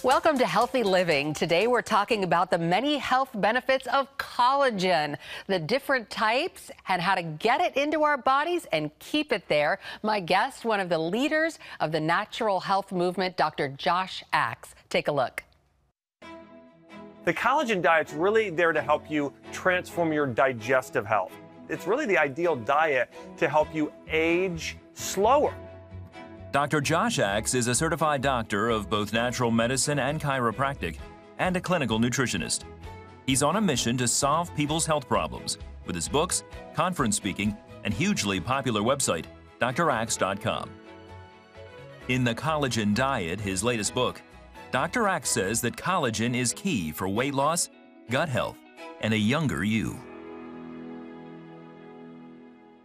Welcome to Healthy Living. Today we're talking about the many health benefits of collagen, the different types, and how to get it into our bodies and keep it there. My guest, one of the leaders of the natural health movement, Dr. Josh Axe. Take a look. The collagen diet's really there to help you transform your digestive health. It's really the ideal diet to help you age slower. Dr. Josh Axe is a certified doctor of both natural medicine and chiropractic and a clinical nutritionist. He's on a mission to solve people's health problems with his books, conference speaking, and hugely popular website, draxe.com. In The Collagen Diet, his latest book, Dr. Axe says that collagen is key for weight loss, gut health, and a younger you.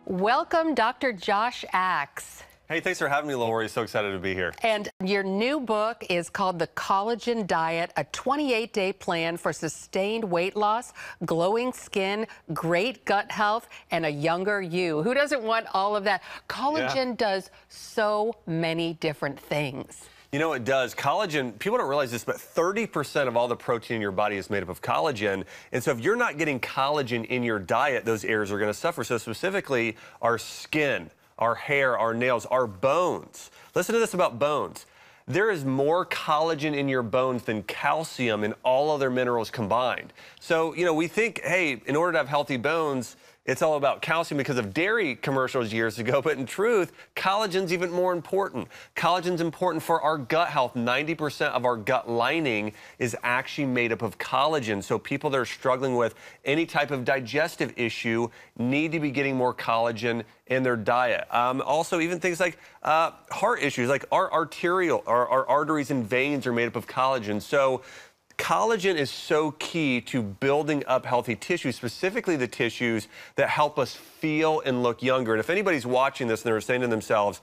Welcome, Dr. Josh Axe. Hey, thanks for having me, Lori. So excited to be here. And your new book is called The Collagen Diet, a 28-day plan for sustained weight loss, glowing skin, great gut health, and a younger you. Who doesn't want all of that? Collagen does so many different things. You know, it does. Collagen, people don't realize this, but 30% of all the protein in your body is made up of collagen. And so if you're not getting collagen in your diet, those areas are going to suffer. So specifically, our skin, our hair, our nails, our bones. Listen to this about bones. There is more collagen in your bones than calcium and all other minerals combined. So, you know, we think, hey, in order to have healthy bones, it's all about calcium because of dairy commercials years ago, but in truth, collagen's even more important. Collagen's important for our gut health. 90% of our gut lining is actually made up of collagen. So people that are struggling with any type of digestive issue need to be getting more collagen in their diet. Also, even things like heart issues, like our arteries and veins are made up of collagen. So collagen is so key to building up healthy tissues, specifically the tissues that help us feel and look younger. And if anybody's watching this and they're saying to themselves,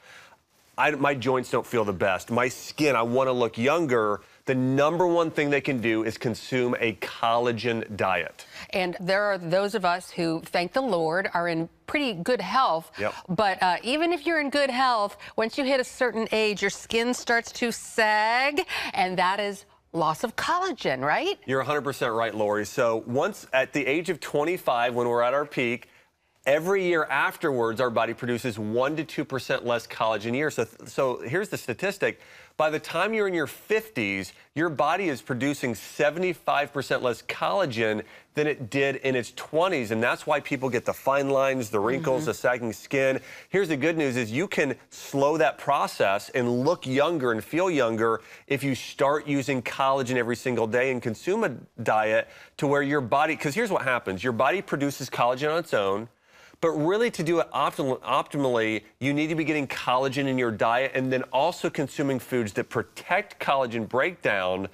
my joints don't feel the best, my skin, I want to look younger, the number one thing they can do is consume a collagen diet. And there are those of us who, thank the Lord, are in pretty good health. Yep. But even if you're in good health, once you hit a certain age, your skin starts to sag, and that is loss of collagen, right? You're 100% right, Lori. So once at the age of 25, when we're at our peak, every year afterwards, our body produces 1% to 2% less collagen a year. So here's the statistic. By the time you're in your 50s, your body is producing 75% less collagen than it did in its 20s. And that's why people get the fine lines, the wrinkles, the sagging skin. Here's the good news is you can slow that process and look younger and feel younger if you start using collagen every single day and consume a diet to where your body, because here's what happens. Your body produces collagen on its own. But really, to do it optimally, you need to be getting collagen in your diet and then also consuming foods that protect collagen breakdown,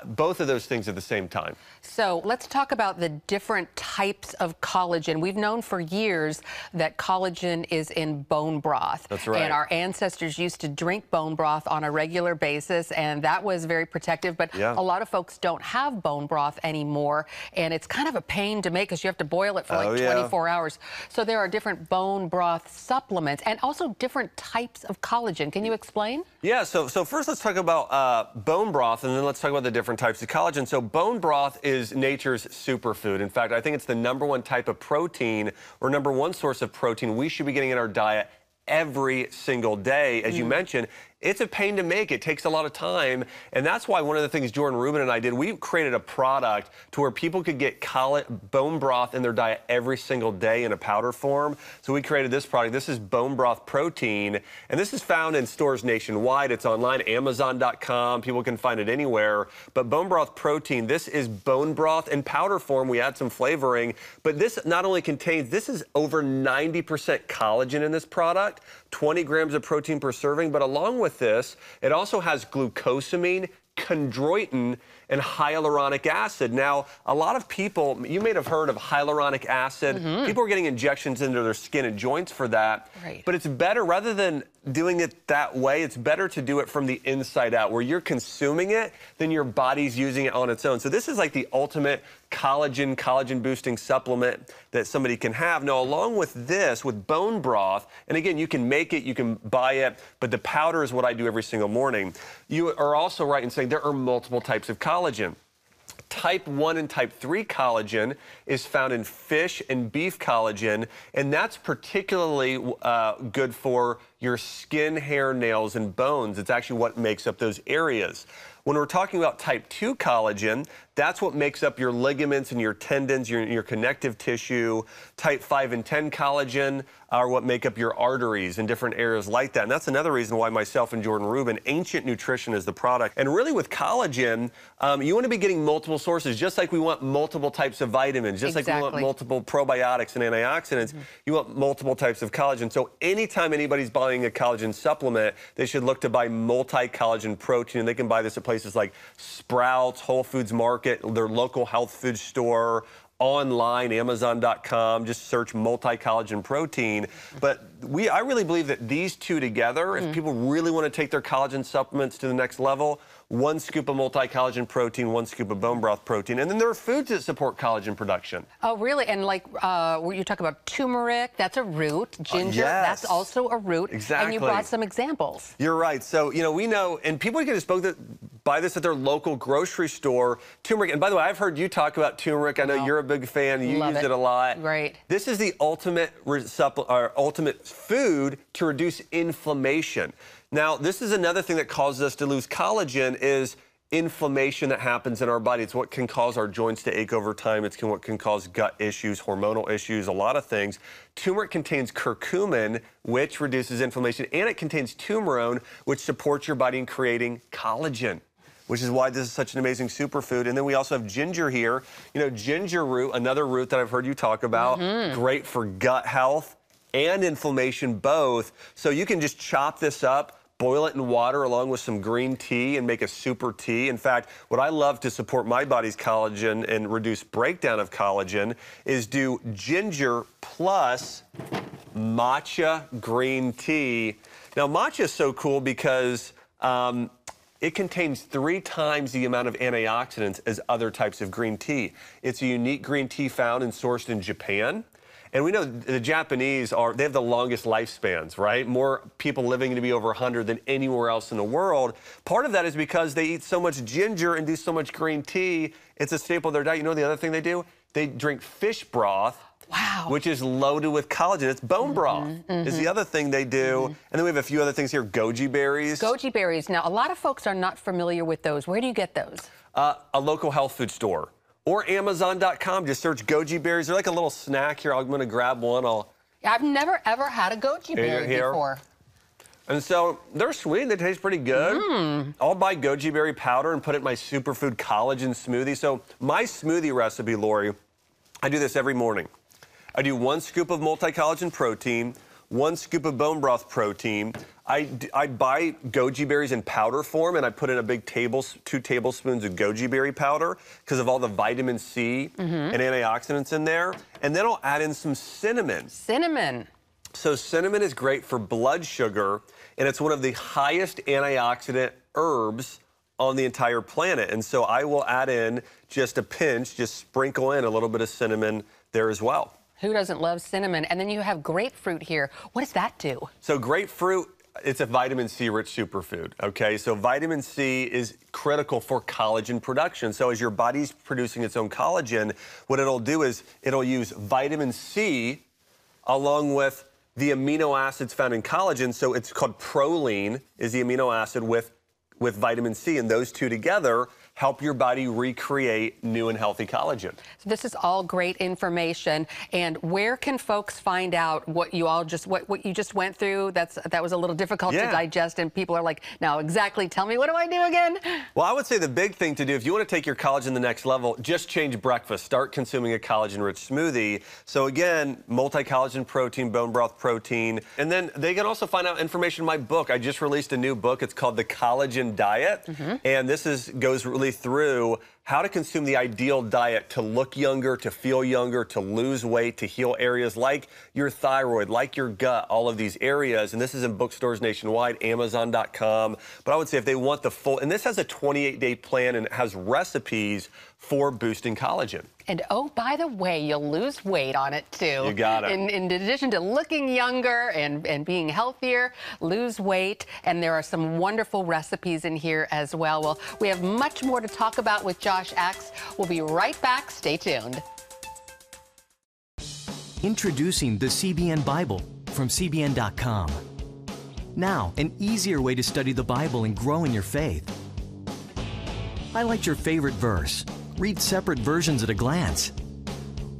both of those things at the same time. So let's talk about the different types of collagen. We've known for years that collagen is in bone broth. That's right. And our ancestors used to drink bone broth on a regular basis, and that was very protective. But a lot of folks don't have bone broth anymore, and it's kind of a pain to make because you have to boil it for like 24 hours. So there are different bone broth supplements and also different types of collagen. Can you explain? Yeah, so first let's talk about bone broth, and then let's talk about the different types of collagen. So bone broth is nature's superfood. In fact, I think it's the #1 type of protein or #1 source of protein we should be getting in our diet every single day. As you mentioned, it's a pain to make. It takes a lot of time. And that's why one of the things Jordan Rubin and I did, we created a product to where people could get bone broth in their diet every single day in a powder form. So we created this product. This is bone broth protein. And this is found in stores nationwide. It's online, Amazon.com. People can find it anywhere. But bone broth protein, this is bone broth in powder form. We add some flavoring. But this not only contains, this is over 90% collagen in this product, 20 grams of protein per serving. But along with this, it also has glucosamine, chondroitin, and hyaluronic acid. Now, a lot of people, you may have heard of hyaluronic acid. People are getting injections into their skin and joints for that. Right. But it's better, rather than doing it that way, it's better to do it from the inside out, where you're consuming it, then your body's using it on its own. So this is like the ultimate collagen boosting supplement that somebody can have. Now, along with this, with bone broth, and again, you can make it, you can buy it, but the powder is what I do every single morning. You are also right in saying saying, there are multiple types of collagen. Type 1 and type 3 collagen is found in fish and beef collagen, and that's particularly good for your skin, hair, nails, and bones. It's actually what makes up those areas. When we're talking about type 2 collagen, that's what makes up your ligaments and your tendons, your connective tissue. Type 5 and 10 collagen are what make up your arteries and different areas like that. And that's another reason why myself and Jordan Rubin, Ancient Nutrition is the product. And really with collagen, you want to be getting multiple sources, just like we want multiple types of vitamins, just like we want multiple probiotics and antioxidants, you want multiple types of collagen. So anytime anybody's buying a collagen supplement, they should look to buy multi-collagen protein. And they can buy this at places like Sprouts, Whole Foods Market, their local health food store, online, Amazon.com, just search multi-collagen protein. But I really believe that these two together, if people really want to take their collagen supplements to the next level, 1 scoop of multi-collagen protein, 1 scoop of bone broth protein. And then there are foods that support collagen production. Oh, really? And like you talk about turmeric, that's a root. Ginger, that's also a root. Exactly. And you brought some examples. You're right. So, you know, we know, and people can just buy this at their local grocery store. Turmeric, and by the way, I've heard you talk about turmeric. I know you're a big fan. You use it a lot. Right. This is the ultimate food to reduce inflammation. Now, this is another thing that causes us to lose collagen is inflammation that happens in our body. It's what can cause our joints to ache over time. It's what can cause gut issues, hormonal issues, a lot of things. Turmeric contains curcumin, which reduces inflammation, and it contains turmerone, which supports your body in creating collagen, which is why this is such an amazing superfood. And then we also have ginger here. You know, ginger root, another root that I've heard you talk about, great for gut health and inflammation both. So you can just chop this up, boil it in water along with some green tea and make a super tea. In fact, what I love to support my body's collagen and reduce breakdown of collagen is do ginger plus matcha green tea. Now, matcha is so cool because it contains 3 times the amount of antioxidants as other types of green tea. It's a unique green tea found and sourced in Japan. And we know the Japanese they have the longest lifespans, right? More people living to be over 100 than anywhere else in the world. Part of that is because they eat so much ginger and do so much green tea. It's a staple of their diet. You know the other thing they do? They drink fish broth. Wow. Which is loaded with collagen. It's bone broth is the other thing they do. And then we have a few other things here. Goji berries. Goji berries. Now, a lot of folks are not familiar with those. Where do you get those? A local health food store. Or Amazon.com. Just search goji berries. They're like a little snack here. I'm going to grab one. I've never, ever had a goji berry before. And so they're sweet. They taste pretty good. I'll buy goji berry powder and put it in my superfood collagen smoothie. So my smoothie recipe, Lori, I do this every morning. I do 1 scoop of multi-collagen protein, 1 scoop of bone broth protein. I buy goji berries in powder form, and I put in a big 2 tablespoons of goji berry powder because of all the vitamin C and antioxidants in there. And then I'll add in some cinnamon. Cinnamon. So cinnamon is great for blood sugar, and it's one of the highest antioxidant herbs on the entire planet. And so I will add in just a pinch, just sprinkle in a little bit of cinnamon there as well. Who doesn't love cinnamon? And then you have grapefruit here. What does that do? So grapefruit, it's a vitamin C-rich superfood, okay? So vitamin C is critical for collagen production. So as your body's producing its own collagen, what it'll do is it'll use vitamin C along with the amino acids found in collagen. So it's called proline is the amino acid with vitamin C, and those two together help your body recreate new and healthy collagen. So this is all great information. And where can folks find out what you all what you just went through? That was a little difficult to digest, and people are like, now exactly, tell me, what do I do again? Well, I would say the big thing to do if you want to take your collagen to the next level, just change breakfast. Start consuming a collagen-rich smoothie. So again, multi-collagen protein, bone broth protein. And then they can also find out information in my book. I just released a new book. It's called The Collagen Diet. And this goes really through how to consume the ideal diet to look younger, to feel younger, to lose weight, to heal areas like your thyroid, like your gut, all of these areas. And this is in bookstores nationwide, Amazon.com. But I would say if they want the full, and this has a 28-day plan and it has recipes for boosting collagen. And oh, by the way, you'll lose weight on it too. You got it. In addition to looking younger and being healthier, lose weight. And there are some wonderful recipes in here as well. Well, we have much more to talk about with Josh Axe. We'll be right back. Stay tuned. Introducing the CBN Bible from CBN.com. Now, an easier way to study the Bible and grow in your faith. Highlight your favorite verse. Read separate versions at a glance.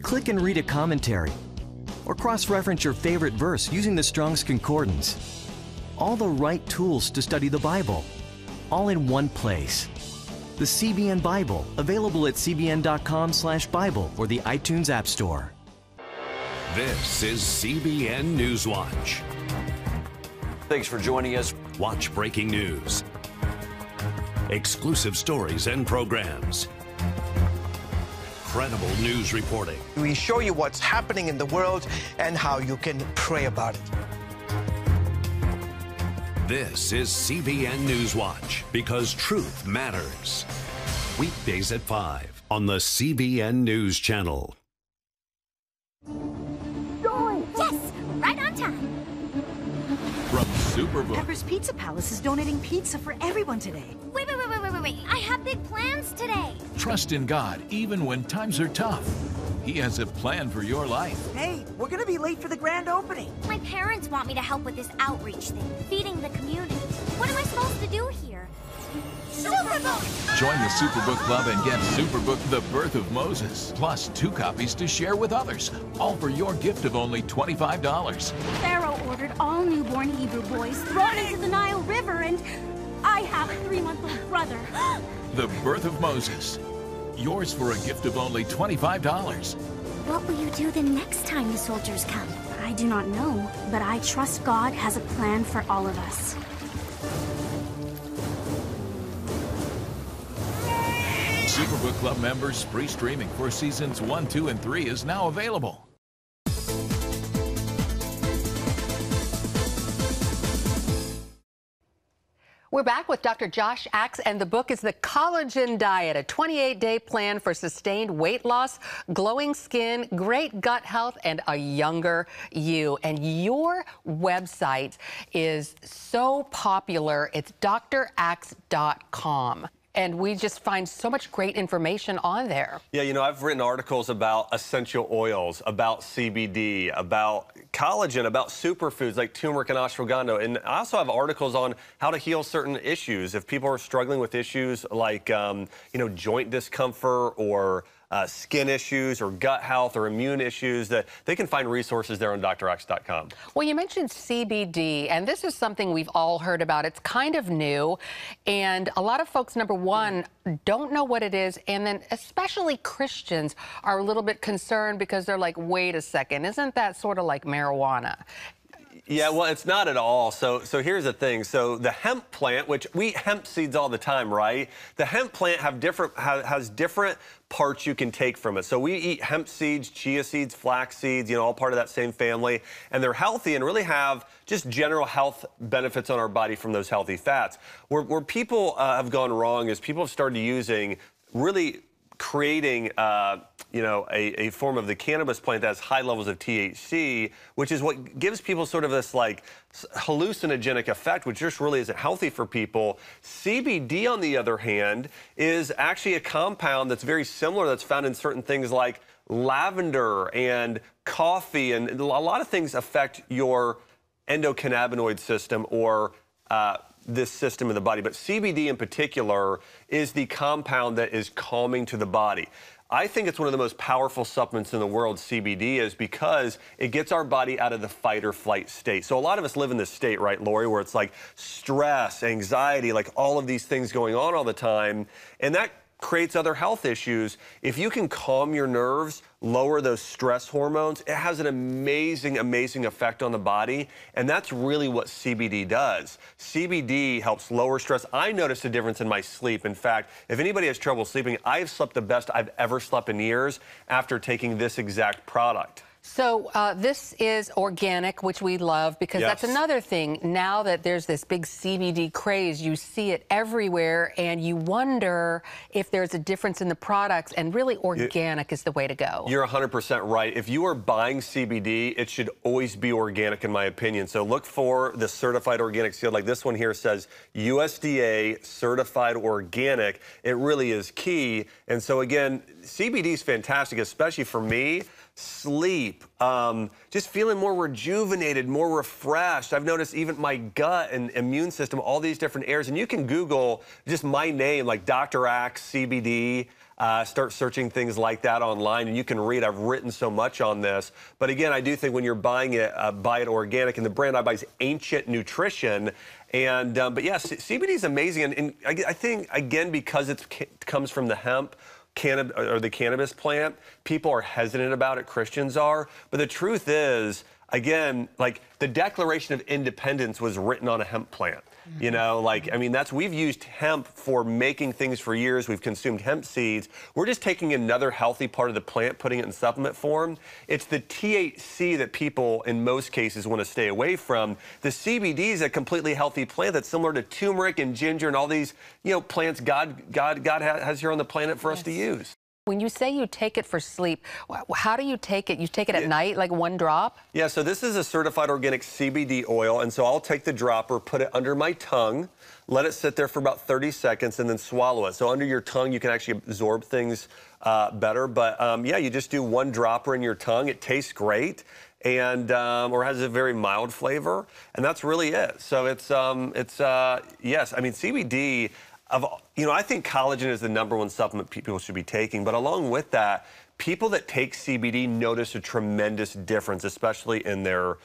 Click and read a commentary. Or cross-reference your favorite verse using the Strong's Concordance. All the right tools to study the Bible, all in one place. The CBN Bible, available at cbn.com/Bible or the iTunes App Store. This is CBN Newswatch. Thanks for joining us. Watch breaking news, exclusive stories and programs, credible news reporting. We show you what's happening in the world and how you can pray about it. This is CBN Newswatch, because truth matters. Weekdays at 5 on the CBN News Channel. Yes, right on time. From Superbook. Pepper's Pizza Palace is donating pizza for everyone today. Wait. I have big plans today. Trust in God even when times are tough. He has a plan for your life. Hey, we're gonna be late for the grand opening. My parents want me to help with this outreach thing, feeding the community. What am I supposed to do here? Superbook! Join the Superbook Club and get Superbook The Birth of Moses, plus 2 copies to share with others, all for your gift of only $25. Pharaoh ordered all newborn Hebrew boys thrown into the Nile River, and I have a 3-month-old brother. The Birth of Moses. Yours for a gift of only $25. What will you do the next time the soldiers come? I do not know, but I trust God has a plan for all of us. Superbook Club members, free streaming for seasons 1, 2, and 3 is now available. We're back with Dr. Josh Axe, and the book is The Collagen Diet, a 28-day plan for sustained weight loss, glowing skin, great gut health, and a younger you. And your website is so popular. It's draxe.com. And we just find so much great information on there. Yeah, you know, I've written articles about essential oils, about CBD, about collagen, about superfoods like turmeric and ashwagandha. And I also have articles on how to heal certain issues. If people are struggling with issues like, you know, joint discomfort or skin issues or gut health or immune issues, that they can find resources there on draxe.com. Well, you mentioned CBD, and this is something we've all heard about. It's kind of new, and a lot of folks, number one, don't know what it is, and then especially Christians are a little bit concerned because they're like, wait a second, isn't that sort of like marijuana? Yeah, well, it's not at all. So here's the thing. So the hemp plant, which we eat hemp seeds all the time, right? The hemp plant has different parts you can take from it. So we eat hemp seeds, chia seeds, flax seeds, you know, all part of that same family. And they're healthy and really have just general health benefits on our body from those healthy fats. Where people have gone wrong is people have started using really creating, you know, a form of the cannabis plant that has high levels of THC, which is what gives people sort of this like hallucinogenic effect, which just really isn't healthy for people. CBD, on the other hand, is actually a compound that's very similar, that's found in certain things like lavender and coffee, and a lot of things affect your endocannabinoid system or this system in the body. But CBD in particular is the compound that is calming to the body. I think it's one of the most powerful supplements in the world, CBD is, because it gets our body out of the fight or flight state. So a lot of us live in this state, right, Lori, where it's like stress, anxiety, like all of these things going on all the time. And that creates other health issues. If you can calm your nerves, lower those stress hormones. It has an amazing, amazing effect on the body, and that's really what CBD does. CBD helps lower stress. I noticed a difference in my sleep. In fact, if anybody has trouble sleeping, I've slept the best I've ever slept in years after taking this exact product. So this is organic, which we love, because that's another thing. Now that there's this big CBD craze, you see it everywhere, and you wonder if there's a difference in the products, and really organic is the way to go. You're 100% right. If you are buying CBD, it should always be organic, in my opinion. So look for the certified organic seal. Like this one here says USDA certified organic. It really is key. And so again, CBD is fantastic, especially for me. Sleep, just feeling more rejuvenated, more refreshed. I've noticed even my gut and immune system, all these different areas. And you can Google just my name, like Dr. Axe CBD, start searching things like that online, and you can read. I've written so much on this. But again, I do think when you're buying it, buy it organic. And the brand I buy is Ancient Nutrition. And but yes, CBD is amazing. And I think, again, because it comes from the hemp, or the cannabis plant, people are hesitant about it, Christians are. But the truth is, again, like the Declaration of Independence was written on a hemp plant. You know, like, I mean, we've used hemp for making things for years. We've consumed hemp seeds. We're just taking another healthy part of the plant, putting it in supplement form. It's the THC that people, in most cases, want to stay away from. The CBD is a completely healthy plant that's similar to turmeric and ginger and all these, you know, plants God has here on the planet for us to use. When you say you take it for sleep, how do you take it? You take it at night, like one drop? Yeah, so this is a certified organic CBD oil, and so I'll take the dropper, put it under my tongue, let it sit there for about 30 seconds, and then swallow it. So under your tongue, you can actually absorb things better. But yeah, you just do one dropper in your tongue. It tastes great, and or has a very mild flavor, and that's really it. So it's yes, I mean CBD. You know, I think collagen is the #1 supplement people should be taking, but along with that, people that take CBD notice a tremendous difference, especially in their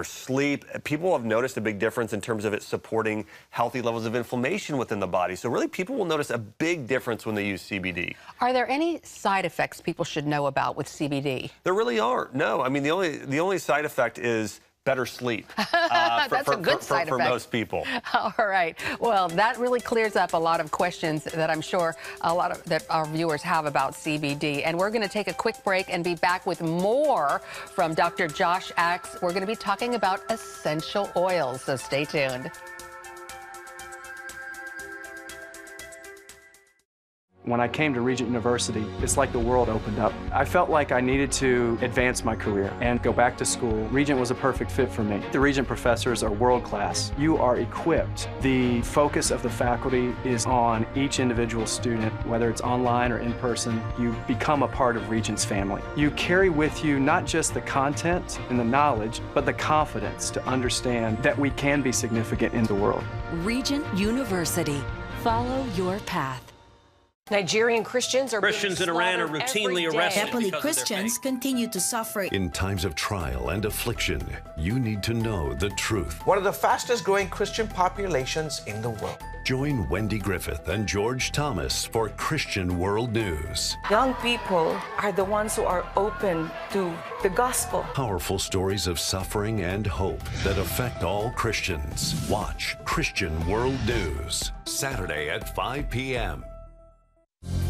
sleep. People have noticed a big difference in terms of it supporting healthy levels of inflammation within the body. So really, people will notice a big difference when they use CBD. Are there any side effects people should know about with CBD? There really aren't. No, I mean the only side effect is better sleep. That's a good side effect for most people. All right. Well, that really clears up a lot of questions that I'm sure that our viewers have about CBD. And we're going to take a quick break and be back with more from Dr. Josh Axe. We're going to be talking about essential oils, so stay tuned. When I came to Regent University, it's like the world opened up. I felt like I needed to advance my career and go back to school. Regent was a perfect fit for me. The Regent professors are world class. You are equipped. The focus of the faculty is on each individual student, whether it's online or in person. You become a part of Regent's family. You carry with you not just the content and the knowledge, but the confidence to understand that we can be significant in the world. Regent University. Follow your path. Nigerian Christians in Iran are routinely arrested. Happily, Christians continue to suffer. In times of trial and affliction, you need to know the truth. One of the fastest growing Christian populations in the world. Join Wendy Griffith and George Thomas for Christian World News. Young people are the ones who are open to the gospel. Powerful stories of suffering and hope that affect all Christians. Watch Christian World News, Saturday at 5 p.m.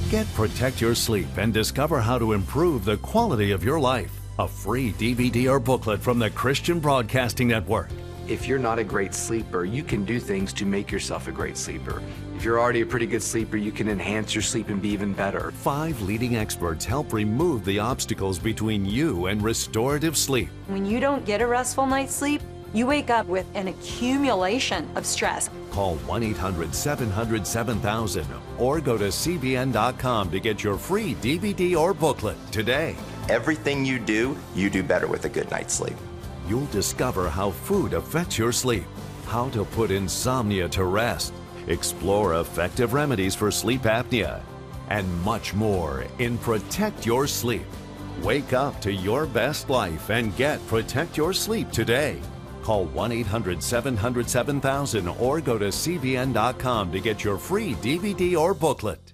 Get Protect Your Sleep and discover how to improve the quality of your life. A free DVD or booklet from the Christian Broadcasting Network. If you're not a great sleeper, you can do things to make yourself a great sleeper. If you're already a pretty good sleeper, you can enhance your sleep and be even better. 5 leading experts help remove the obstacles between you and restorative sleep. When you don't get a restful night's sleep, you wake up with an accumulation of stress. Call 1-800-700-7000 or go to CBN.com to get your free DVD or booklet today. Everything you do better with a good night's sleep. You'll discover how food affects your sleep, how to put insomnia to rest, explore effective remedies for sleep apnea, and much more in Protect Your Sleep. Wake up to your best life and get Protect Your Sleep today. Call 1-800-700-7000 or go to CBN.com to get your free DVD or booklet.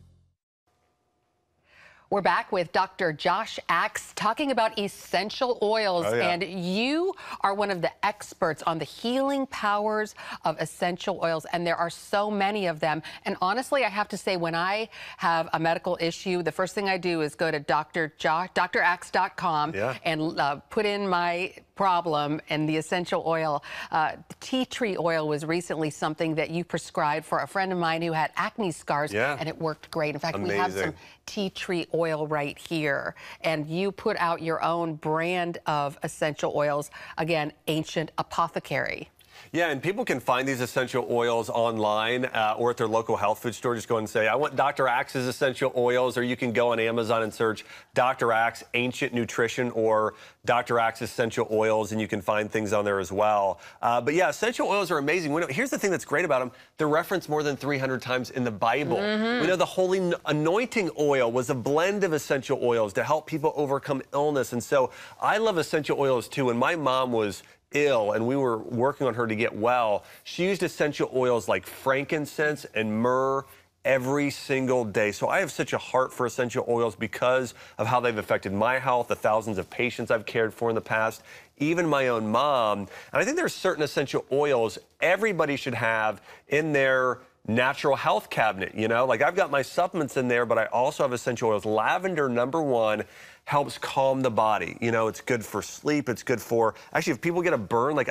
We're back with Dr. Josh Axe talking about essential oils. Oh, yeah. And you are one of the experts on the healing powers of essential oils. And there are so many of them. And honestly, I have to say, when I have a medical issue, the first thing I do is go to draxe.com and put in my problem and the essential oil. Tea tree oil was recently something that you prescribed for a friend of mine who had acne scars, and it worked great. In fact, we have some tea tree oil right here, and you put out your own brand of essential oils. Again, Ancient Apothecary. Yeah, and people can find these essential oils online or at their local health food store. Just go and say, I want Dr. Axe's essential oils, or you can go on Amazon and search Dr. Axe Ancient Nutrition or Dr. Axe Essential Oils, and you can find things on there as well. But yeah, essential oils are amazing. Here's the thing that's great about them. They're referenced more than 300 times in the Bible. We know the holy anointing oil was a blend of essential oils to help people overcome illness. And so I love essential oils too. When my mom was ill and we were working on her to get well, she used essential oils like frankincense and myrrh every single day. So I have such a heart for essential oils because of how they've affected my health, the thousands of patients I've cared for in the past, even my own mom. And I think there's certain essential oils everybody should have in their natural health cabinet. You know, like I've got my supplements in there, but I also have essential oils. Lavender, #1, helps calm the body. You know, it's good for sleep. It's good for, actually, if people get a burn, like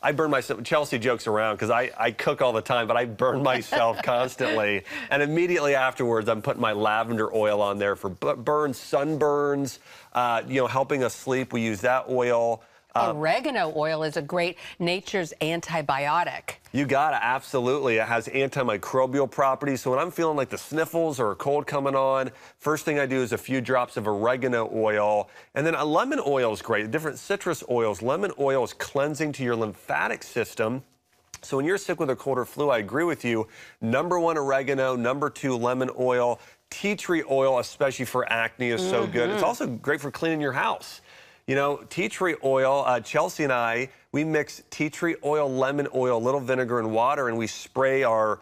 I burn myself. Chelsea jokes around because I cook all the time, but I burn myself constantly. And immediately afterwards, I'm putting my lavender oil on there for burns, sunburns, you know, helping us sleep. We use that oil. Oregano oil is a great nature's antibiotic. You got it, absolutely. It has antimicrobial properties. So when I'm feeling like the sniffles or a cold coming on, first thing I do is a few drops of oregano oil. And then a lemon oil is great. Different citrus oils. Lemon oil is cleansing to your lymphatic system. So when you're sick with a cold or flu, I agree with you. #1, oregano. #2, lemon oil. Tea tree oil, especially for acne, is so good. It's also great for cleaning your house. You know, tea tree oil, Chelsea and I, we mix tea tree oil, lemon oil, a little vinegar and water, and we spray our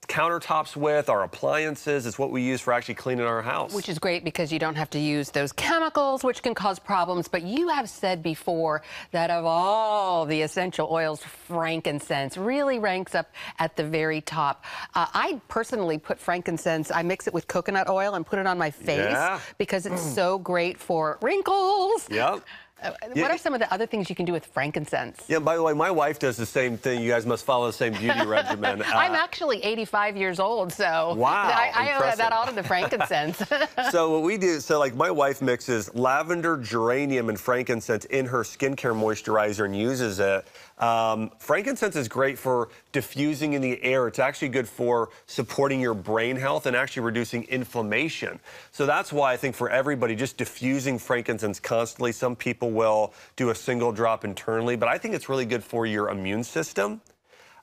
countertops with, our appliances. It's what we use for actually cleaning our house. Which is great because you don't have to use those chemicals, which can cause problems. But you have said before that of all the essential oils, frankincense really ranks up at the very top. I personally put frankincense, I mix it with coconut oil and put it on my face because it's so great for wrinkles. Yep. What are some of the other things you can do with frankincense? Yeah, by the way, my wife does the same thing. You guys must follow the same beauty regimen. I'm actually 85 years old, so wow, I owe that all to the frankincense. So what we do, so like my wife mixes lavender, geranium, and frankincense in her skincare moisturizer and uses it. Frankincense is great for diffusing in the air. It's actually good for supporting your brain health and actually reducing inflammation. So that's why I think for everybody, just diffusing frankincense constantly. Some people will do a single drop internally, but I think it's really good for your immune system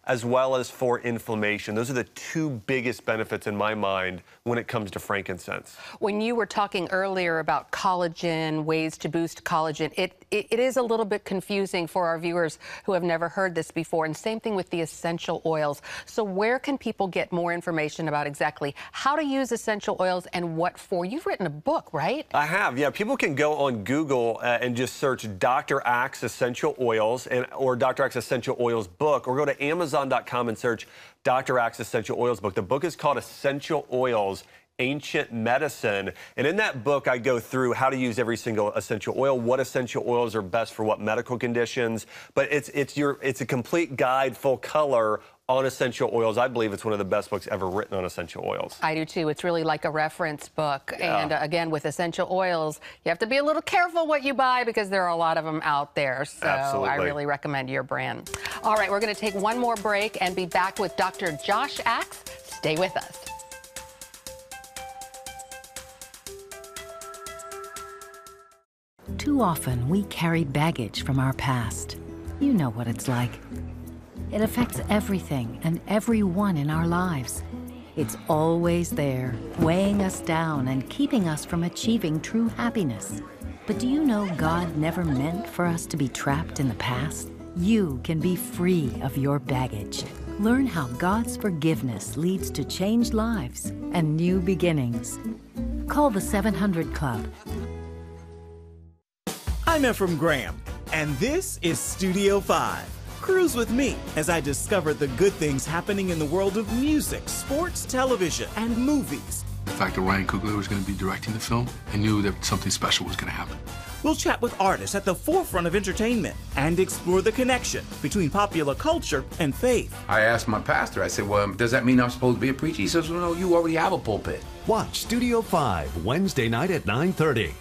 as well as for inflammation. Those are the two biggest benefits in my mind when it comes to frankincense. When you were talking earlier about collagen, ways to boost collagen, it is a little bit confusing for our viewers who have never heard this before, and same thing with the essential oils. So where can people get more information about exactly how to use essential oils and what for? You've written a book, right? I have, yeah. People can go on Google and just search Dr. Axe Essential Oils or Dr. Axe Essential Oils book, or go to Amazon.com and search Dr. Axe Essential Oils book. The book is called Essential Oils, Ancient Medicine. And in that book, I go through how to use every single essential oil, what essential oils are best for what medical conditions. But it's a complete guide, full color on essential oils. I believe it's one of the best books ever written on essential oils. I do too. It's really like a reference book. And again, with essential oils, you have to be a little careful what you buy because there are a lot of them out there. So I really recommend your brand. All right, we're going to take one more break and be back with Dr. Josh Axe. Stay with us. Too often, we carry baggage from our past. You know what it's like. It affects everything and everyone in our lives. It's always there, weighing us down and keeping us from achieving true happiness. But do you know God never meant for us to be trapped in the past? You can be free of your baggage. Learn how God's forgiveness leads to changed lives and new beginnings. Call the 700 Club. I'm Ephraim Graham, and this is Studio 5. Cruise with me as I discover the good things happening in the world of music, sports, television, and movies. The fact that Ryan Coogler was going to be directing the film, I knew that something special was going to happen. We'll chat with artists at the forefront of entertainment and explore the connection between popular culture and faith. I asked my pastor, I said, well, does that mean I'm supposed to be a preacher? He says, well, no, you already have a pulpit. Watch Studio 5, Wednesday night at 9:30.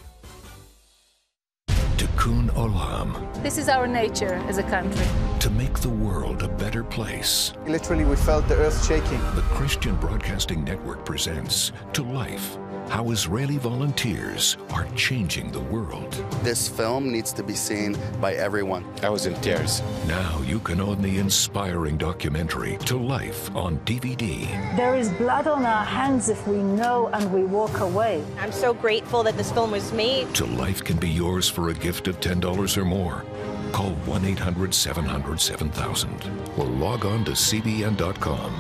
Tikkun Olam. This is our nature as a country. To make the world a better place. Literally, we felt the earth shaking. The Christian Broadcasting Network presents To Life, how Israeli volunteers are changing the world. This film needs to be seen by everyone. I was in tears. Now you can own the inspiring documentary To Life on DVD. There is blood on our hands if we know and we walk away. I'm so grateful that this film was made. To Life can be yours for a gift of $10 or more. Call 1-800-700-7000 or log on to CBN.com.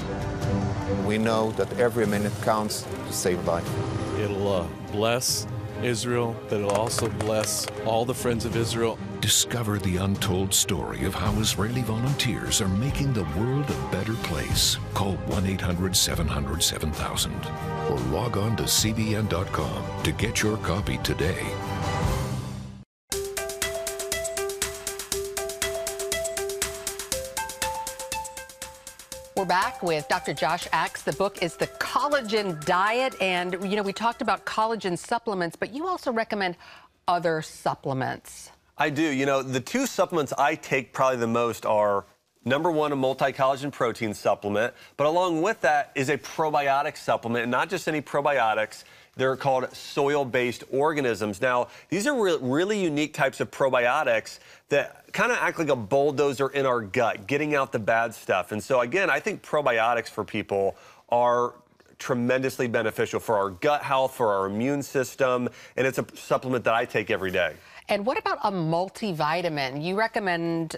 We know that every minute counts to save life. It'll bless Israel, but it'll also bless all the friends of Israel. Discover the untold story of how Israeli volunteers are making the world a better place. Call 1-800-700-7000 or log on to CBN.com to get your copy today. We're back with Dr. Josh Axe. The book is The Collagen Diet. And, you know, we talked about collagen supplements, but you also recommend other supplements. I do. You know, the two supplements I take probably the most are, number one, a multi-collagen protein supplement, but along with that is a probiotic supplement, and not just any probiotics. They're called soil-based organisms. Now, these are really unique types of probiotics that kind of act like a bulldozer in our gut, getting out the bad stuff. And so, again, I think probiotics for people are tremendously beneficial for our gut health, for our immune system, and it's a supplement that I take every day. And what about a multivitamin? You recommend,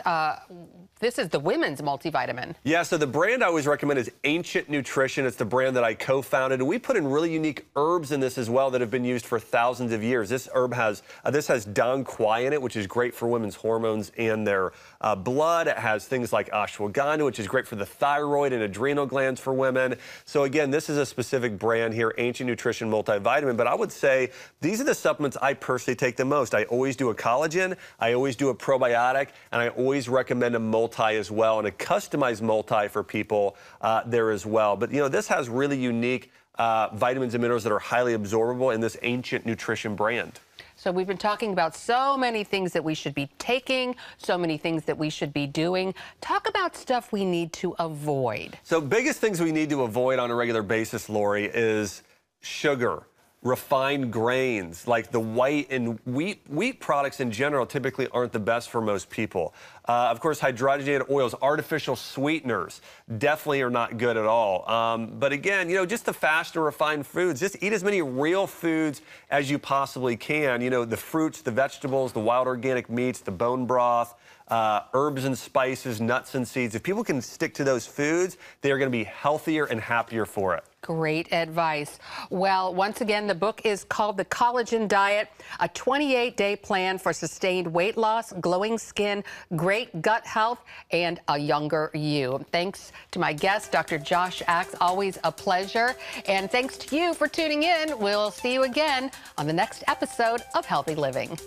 this is the women's multivitamin. Yeah, so the brand I always recommend is Ancient Nutrition. It's the brand that I co-founded, and we put in really unique herbs in this as well that have been used for thousands of years. This herb has, this has dang quai in it, which is great for women's hormones and their blood. It has things like ashwagandha, which is great for the thyroid and adrenal glands for women. So again, this is a specific brand here, Ancient Nutrition Multivitamin, but I would say these are the supplements I personally take the most. I always do a collagen, I always do a probiotic, and I always recommend a multi as well, and a customized multi for people there as well. But, you know, this has really unique vitamins and minerals that are highly absorbable in this Ancient Nutrition brand. So we've been talking about so many things that we should be taking, so many things that we should be doing. Talk about stuff we need to avoid. So biggest things we need to avoid on a regular basis, Lori, is sugar, refined grains, like the white and wheat products in general typically aren't the best for most people. Of course, hydrogenated oils, artificial sweeteners definitely are not good at all. But again, you know, just the fast and refined foods, just eat as many real foods as you possibly can. You know, the fruits, the vegetables, the wild organic meats, the bone broth, herbs and spices, nuts and seeds. If people can stick to those foods, they are going to be healthier and happier for it. Great advice. Well, once again, the book is called The Collagen Diet, a 28-day plan for sustained weight loss, glowing skin, great gut health, and a younger you. Thanks to my guest, Dr. Josh Axe. Always a pleasure. And thanks to you for tuning in. We'll see you again on the next episode of Healthy Living.